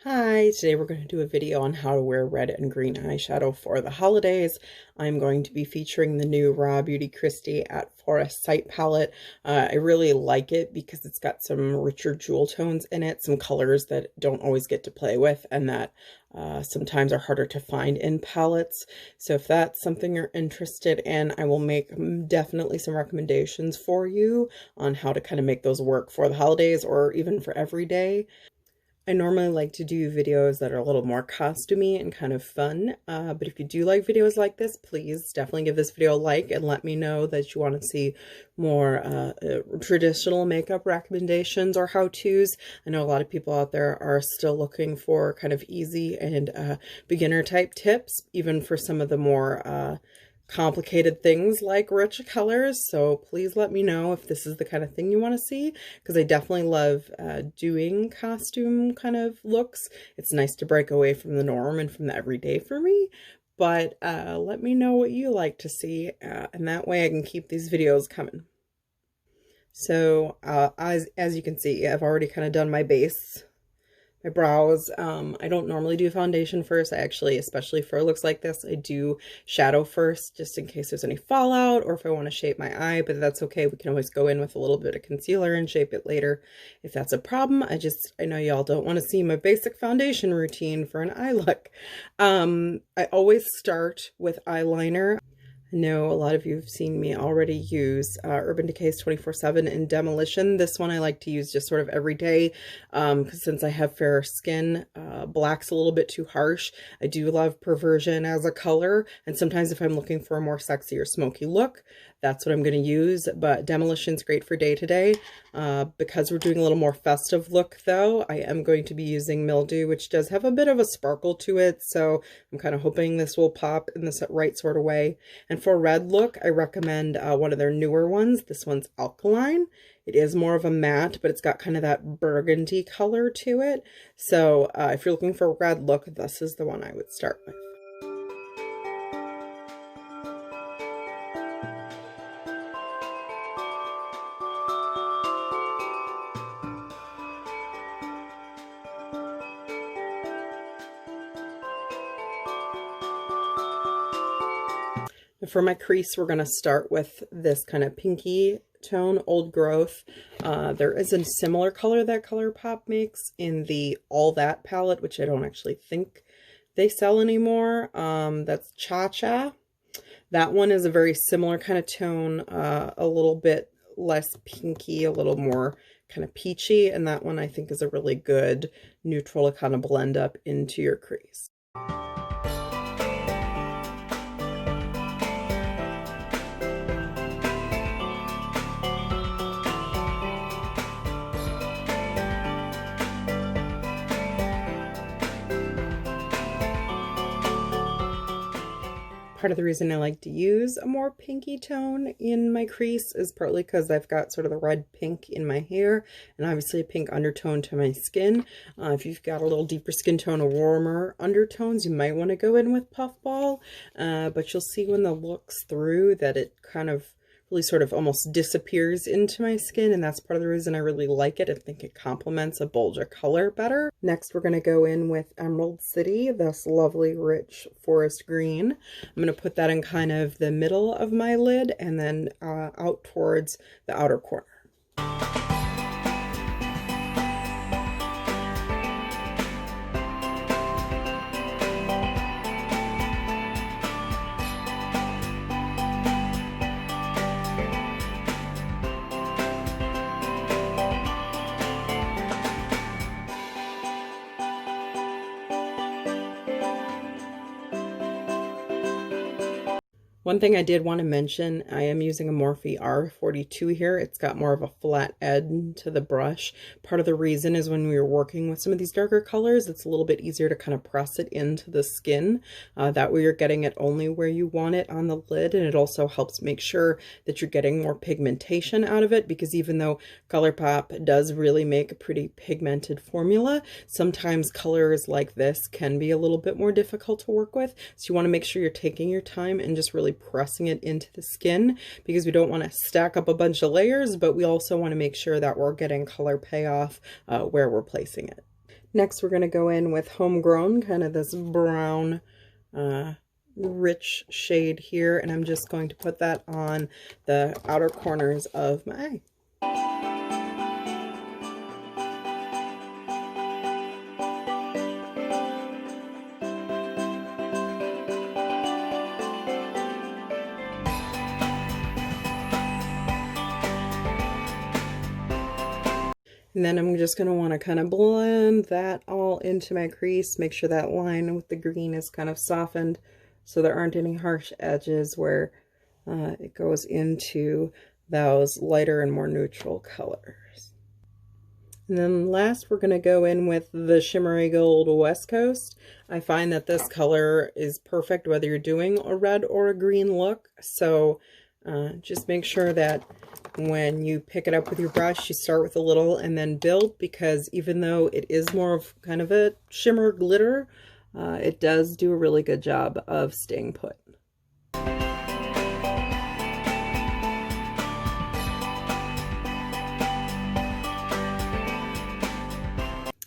Hi, today we're going to do a video on how to wear red and green eyeshadow for the holidays. I'm going to be featuring the new Raw Beauty Christie at Forest Sight palette. I really like it because it's got some richer jewel tones in it, some colors that don't always get to play with and that sometimes are harder to find in palettes. So if that's something you're interested in, I will make definitely some recommendations for you on how to kind of make those work for the holidays or even for every day. I normally like to do videos that are a little more costumey and kind of fun, but if you do like videos like this, please definitely give this video a like and let me know that you want to see more traditional makeup recommendations or how-tos. I know a lot of people out there are still looking for kind of easy and beginner type tips, even for some of the more complicated things like rich colors. So please let me know if this is the kind of thing you want to see, because I definitely love doing costume kind of looks. It's nice to break away from the norm and from the everyday for me. But let me know what you like to see, and that way I can keep these videos coming. So as you can see, I've already kind of done my base. My brows, I don't normally do foundation first. I actually, especially for looks like this, I do shadow first, just in case there's any fallout or if I want to shape my eye, but that's okay. We can always go in with a little bit of concealer and shape it later if that's a problem. I know y'all don't want to see my basic foundation routine for an eye look. I always start with eyeliner. I know a lot of you have seen me already use Urban Decay's 24/7 in Demolition. This one I like to use just sort of every day because since I have fair skin, black's a little bit too harsh. I do love Perversion as a color, and sometimes if I'm looking for a more sexy or smoky look, that's what I'm going to use. But Demolition's great for day to day. Because we're doing a little more festive look though, I am going to be using Mildew, which does have a bit of a sparkle to it, so I'm kind of hoping this will pop in the right sort of way. And for red look, I recommend one of their newer ones. This one's Alkaline. It is more of a matte, but it's got kind of that burgundy color to it. So if you're looking for a red look, this is the one I would start with. For my crease, we're going to start with this kind of pinky tone, Old Growth. There is a similar color that Colourpop makes in the All That palette, which I don't actually think they sell anymore. That's Cha Cha. That one is a very similar kind of tone, a little bit less pinky, a little more kind of peachy, and that one I think is a really good neutral to kind of blend up into your crease. Part of the reason I like to use a more pinky tone in my crease is partly because I've got sort of the red pink in my hair and obviously a pink undertone to my skin. If you've got a little deeper skin tone or warmer undertones, you might want to go in with Puffball, but you'll see when the look's through that it kind of really sort of almost disappears into my skin, and that's part of the reason I really like it. I think it complements a bolder color better. Next, we're going to go in with Emerald City, this lovely rich forest green. I'm going to put that in kind of the middle of my lid and then out towards the outer corner. One thing I did want to mention, I am using a Morphe R42 here. It's got more of a flat end to the brush. Part of the reason is when we were working with some of these darker colors, it's a little bit easier to kind of press it into the skin. That way you're getting it only where you want it on the lid, and it also helps make sure that you're getting more pigmentation out of it, because even though Colourpop does really make a pretty pigmented formula, sometimes colors like this can be a little bit more difficult to work with. So you want to make sure you're taking your time and just really pressing it into the skin, because we don't want to stack up a bunch of layers, but we also want to make sure that we're getting color payoff where we're placing it. Next, we're going to go in with Homegrown, kind of this brown, rich shade here, and I'm just going to put that on the outer corners of my eye. And then I'm just going to want to kind of blend that all into my crease, make sure that line with the green is kind of softened so there aren't any harsh edges where it goes into those lighter and more neutral colors. And then last, we're going to go in with the Shimmery Gold West Coast. I find that this color is perfect whether you're doing a red or a green look. So just make sure that when you pick it up with your brush, you start with a little and then build, because even though it is more of kind of a shimmer glitter, it does do a really good job of staying put.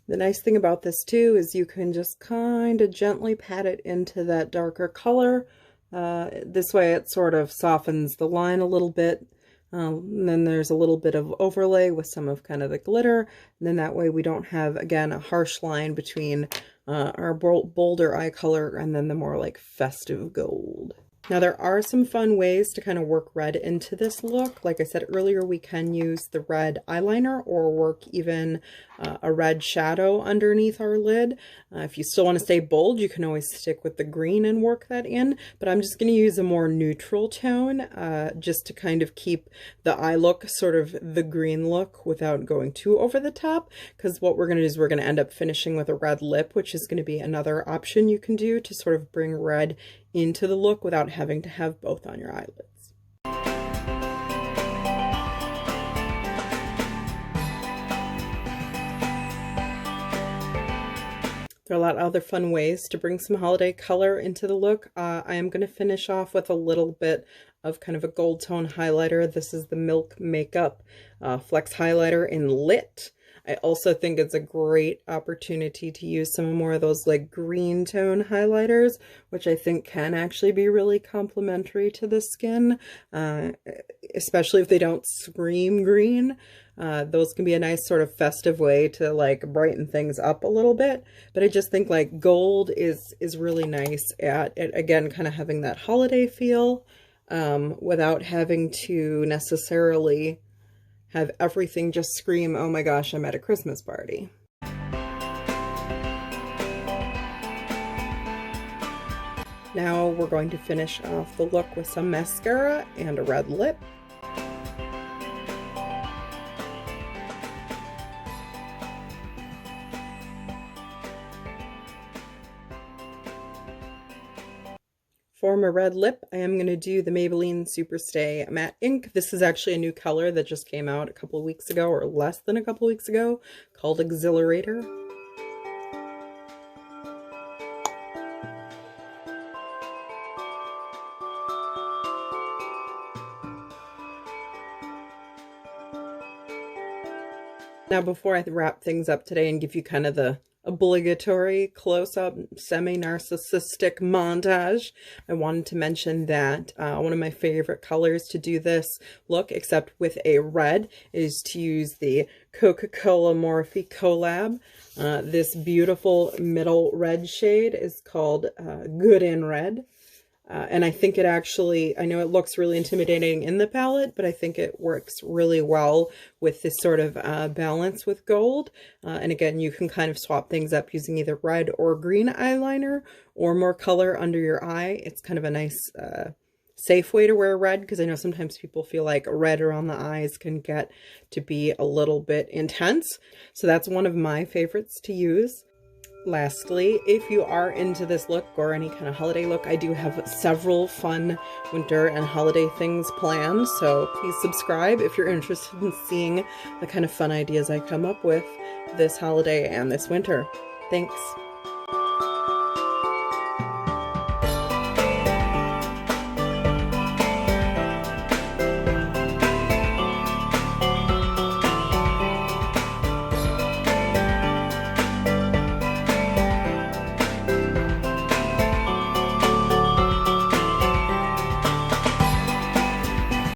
The nice thing about this too is you can just kind of gently pat it into that darker color. This way it sort of softens the line a little bit. And then there's a little bit of overlay with some of kind of the glitter. And then that way we don't have, again, a harsh line between our bolder eye color and then the more like festive gold. Now there are some fun ways to kind of work red into this look. Like I said earlier, we can use the red eyeliner or work even a red shadow underneath our lid. If you still want to stay bold, you can always stick with the green and work that in, but I'm just going to use a more neutral tone just to kind of keep the eye look sort of the green look without going too over the top, because what we're going to do is we're going to end up finishing with a red lip, which is going to be another option you can do to sort of bring red into the look without having to have both on your eyelids. There are a lot of other fun ways to bring some holiday color into the look. I am going to finish off with a little bit of kind of a gold tone highlighter. This is the Milk Makeup Flex Highlighter in Lit. I also think it's a great opportunity to use some more of those like green tone highlighters, which I think can actually be really complementary to the skin, especially if they don't scream green. Those can be a nice sort of festive way to like brighten things up a little bit. But I just think like gold is really nice at it, again, kind of having that holiday feel without having to necessarily have everything just scream, oh my gosh, I'm at a Christmas party. Now we're going to finish off the look with some mascara and a red lip. For my red lip, I am going to do the Maybelline SuperStay Matte Ink. This is actually a new color that just came out a couple of weeks ago, or less than a couple of weeks ago, called Exhilarator. Now, before I wrap things up today and give you kind of the obligatory close-up semi-narcissistic montage, I wanted to mention that one of my favorite colors to do this look, except with a red, is to use the Coca-Cola Morphe Collab. This beautiful middle red shade is called Good in Red. And I think it actually, I know it looks really intimidating in the palette, but I think it works really well with this sort of balance with gold. And again, you can kind of swap things up using either red or green eyeliner or more color under your eye. It's kind of a nice, safe way to wear red, because I know sometimes people feel like red around the eyes can get to be a little bit intense. So that's one of my favorites to use. Lastly, if you are into this look or any kind of holiday look, I do have several fun winter and holiday things planned, so please subscribe if you're interested in seeing the kind of fun ideas I come up with this holiday and this winter. Thanks.